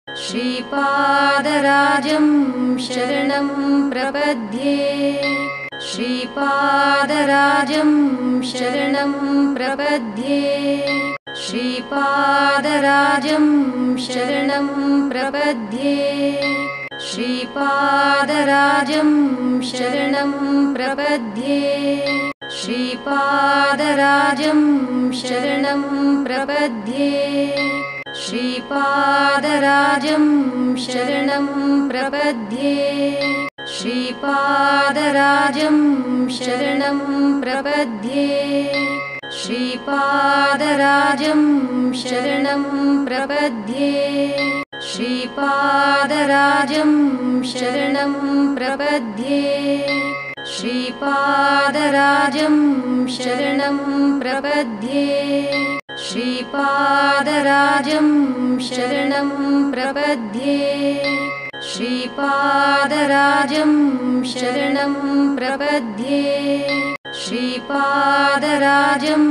श्रीपादराजं शरणं प्रपद्ये श्रीपादराजं शरणं प्रपद्ये श्रीपादराजं शरणं प्रपद्ये श्रीपादराजं शरणं प्रपद्ये श्रीपादराजं शरणं प्रपद्ये श्रीपादराजं शरणं प्रपद्ये श्रीपादराजं शरणं प्रपद्ये श्रीपादराजं शरणं प्रपद्ये श्रीपादराजं शरणं प्रपद्ये श्रीपादराजं शरणं प्रपद्ये श्रीपादराजं शरणं प्रपद्ये श्रीपादराजं शरणं प्रपद्ये श्रीपादराजं